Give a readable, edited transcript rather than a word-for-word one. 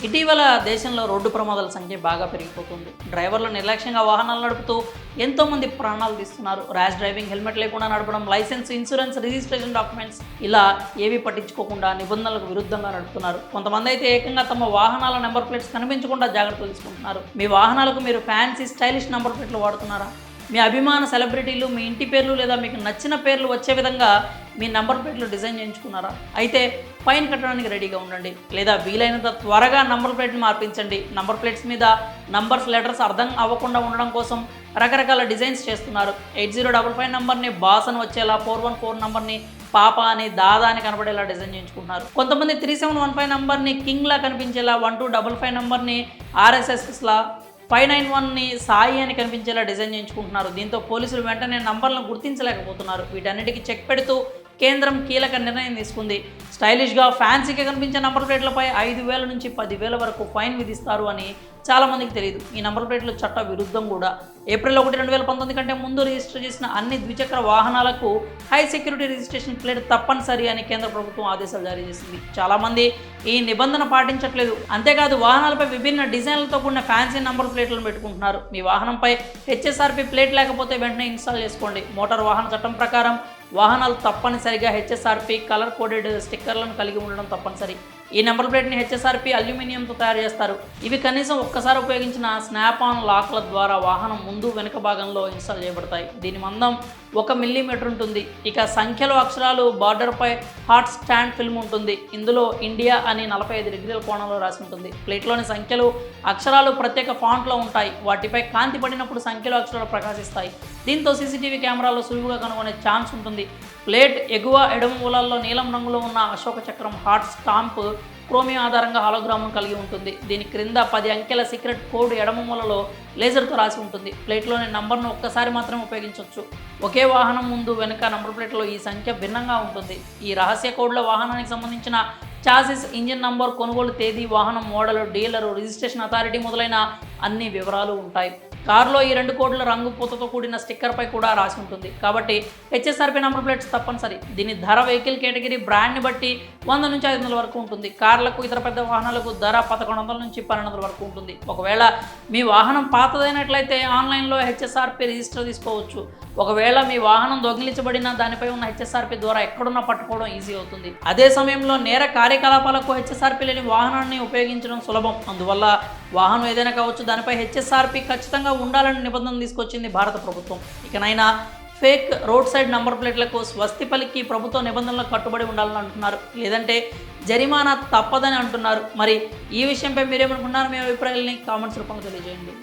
ఇటీవల దేశంలో రోడ్డు ప్రమాదాల సంఖ్య బాగా పెరిగిపోతుంది. డ్రైవర్లు నిర్లక్ష్యంగా వాహనాలు నడుపుతూ ఎంతోమంది ప్రాణాలు తీస్తున్నారు. ర్యాష్ డ్రైవింగ్, హెల్మెట్ లేకుండా నడపడం, లైసెన్స్, ఇన్సూరెన్స్, రిజిస్ట్రేషన్ డాక్యుమెంట్స్ ఇలా ఏవి పట్టించుకోకుండా నిబంధనలకు విరుద్ధంగా నడుపుతున్నారు. కొంతమంది అయితే ఏకంగా తమ వాహనాల నెంబర్ ప్లేట్స్ కనిపించకుండా జాగ్రత్తలు తీసుకుంటున్నారు. మీ వాహనాలకు మీరు ఫ్యాన్సీ, స్టైలిష్ నెంబర్ ప్లేట్లు వాడుతున్నారా? మీ అభిమాన సెలబ్రిటీలు మీ ఇంటి పేర్లు లేదా మీకు నచ్చిన పేర్లు వచ్చే విధంగా మీ నంబర్ ప్లేట్లు డిజైన్ చేయించుకున్నారా? అయితే ఫైన్ కట్టడానికి రెడీగా ఉండండి, లేదా వీలైనంత త్వరగా నంబర్ ప్లేట్ని మార్పించండి. నంబర్ ప్లేట్స్ మీద నంబర్స్, లెటర్స్ అర్థం అవ్వకుండా ఉండడం కోసం రకరకాల డిజైన్స్ చేస్తున్నారు. 8055 నంబర్ని బాస్ అని వచ్చేలా, 414 నంబర్ని పాప అని, దాదా అని కనబడేలా డిజైన్ చేయించుకుంటున్నారు. కొంతమంది 3715 నంబర్ని కింగ్లా కనిపించేలా, 1255 నంబర్ని RSSలా, 591ని సాయి అని కనిపించేలా డిజైన్ చేయించుకుంటున్నారు. దీంతో పోలీసులు వెంటనే నంబర్లను గుర్తించలేకపోతున్నారు. వీటన్నిటికీ చెక్ పెడుతూ కేంద్రం కీలక నిర్ణయం తీసుకుంది. స్టైలిష్గా, ఫ్యాన్సీగా కనిపించే నంబర్ ప్లేట్లపై 5,000 నుంచి 10,000 వరకు ఫైన్ విధిస్తారు అని చాలామందికి తెలియదు. ఈ నంబర్ ప్లేట్లు చట్ట విరుద్ధం కూడా. ఏప్రిల్ 1, 2019 కంటే ముందు రిజిస్టర్ చేసిన అన్ని ద్విచక్ర వాహనాలకు హై సెక్యూరిటీ రిజిస్ట్రేషన్ ప్లేట్ తప్పనిసరి అని కేంద్ర ప్రభుత్వం ఆదేశాలు జారీ చేసింది. చాలామంది ఈ నిబంధన పాటించట్లేదు. అంతేకాదు వాహనాలపై విభిన్న డిజైన్లతో కూడిన ఫ్యాన్సీ నంబర్ ప్లేట్లను పెట్టుకుంటున్నారు. మీ వాహనంపై HSRP ప్లేట్ లేకపోతే వెంటనే ఇన్స్టాల్ చేసుకోండి. మోటార్ వాహన చట్టం ప్రకారం వాహనాలు తప్పనిసరిగా HSRP కలర్ కోడెడ్ స్టిక్కర్లను కలిగి ఉండడం తప్పనిసరి. ఈ నెంబర్ ప్లేట్ని HSRP అల్యూమినియంతో తయారు చేస్తారు. ఇవి కనీసం ఒక్కసారి ఉపయోగించిన స్నాప్ ఆన్ లాక్ల ద్వారా వాహనం ముందు వెనుక భాగంలో ఇన్స్టాల్ చేయబడతాయి. దీని మందం 1 మిల్లీమీటర్ ఉంటుంది. ఇక సంఖ్యలో అక్షరాలు బార్డర్పై హాట్ స్టాండ్ ఫిల్మ్ ఉంటుంది. ఇందులో ఇండియా అని 45 డిగ్రీల కోణంలో రాసి ఉంటుంది. ప్లేట్లోని సంఖ్యలు, అక్షరాలు ప్రత్యేక ఫాంట్లో ఉంటాయి. వాటిపై కాంతి పడినప్పుడు సంఖ్యలో అక్షరాలు ప్రకాశిస్తాయి. దీంతో CCTV కెమెరాలో సులువుగా కనుగొనే ఛాన్స్ ఉంటుంది. ప్లేట్ ఎగువ ఎడమ మూలల్లో నీలం రంగులో ఉన్న అశోక చక్రం హాట్ స్టాంప్ క్రోమియం ఆధారంగా హాలోగ్రామ్ను కలిగి ఉంటుంది. దీని క్రింద 10 అంకెల సీక్రెట్ కోడ్ ఎడమ మూలలో లేజర్తో రాసి ఉంటుంది. ప్లేట్లోని నంబర్ను ఒక్కసారి మాత్రమే ఉపయోగించవచ్చు. ఒకే వాహనం ముందు వెనుక నంబర్ ప్లేట్లో ఈ సంఖ్య భిన్నంగా ఉంటుంది. ఈ రహస్య కోడ్లో వాహనానికి సంబంధించిన చాసిస్, ఇంజిన్ నంబర్, కొనుగోలు తేదీ, వాహనం మోడల్, డీలరు, రిజిస్ట్రేషన్ అథారిటీ మొదలైన అన్ని వివరాలు ఉంటాయి. కారులో ఈ 2 కోడ్ల రంగు పూతతో కూడిన స్టిక్కర్పై కూడా రాసి ఉంటుంది. కాబట్టి HSRP నంబర్ ప్లేట్స్ తప్పనిసరి. దీని ధర వెహికల్ కేటగిరీ, బ్రాండ్ని బట్టి 100 నుంచి 500 వరకు ఉంటుంది. కార్లకు, ఇతర పెద్ద వాహనాలకు ధర 1100 నుంచి 1200 వరకు ఉంటుంది. ఒకవేళ మీ వాహనం పాతదైనట్లయితే ఆన్లైన్లో HSRP రిజిస్టర్ తీసుకోవచ్చు. ఒకవేళ మీ వాహనం దొంగిలించబడిన దానిపై ఉన్న HSRP ద్వారా ఎక్కడున్నా పట్టుకోవడం ఈజీ అవుతుంది. అదే సమయంలో నేర కార్యకలాపాలకు HSRP లేని వాహనాన్ని ఉపయోగించడం సులభం. అందువల్ల వాహనం ఏదైనా కావచ్చు, దానిపై HSRP ఖచ్చితంగా ఉండాలని నిబంధన తీసుకొచ్చింది భారత ప్రభుత్వం. ఇకనైనా ఫేక్ రోడ్ సైడ్ నంబర్ ప్లేట్లకు స్వస్తి పలికి ప్రభుత్వ నిబంధనలకు కట్టుబడి ఉండాలని అంటున్నారు. లేదంటే జరిమానా తప్పదని అంటున్నారు. మరి ఈ విషయంపై మీరేమనుకున్నారు? మీ అభిప్రాయాలని కామెంట్స్ రూపంలో తెలియజేయండి.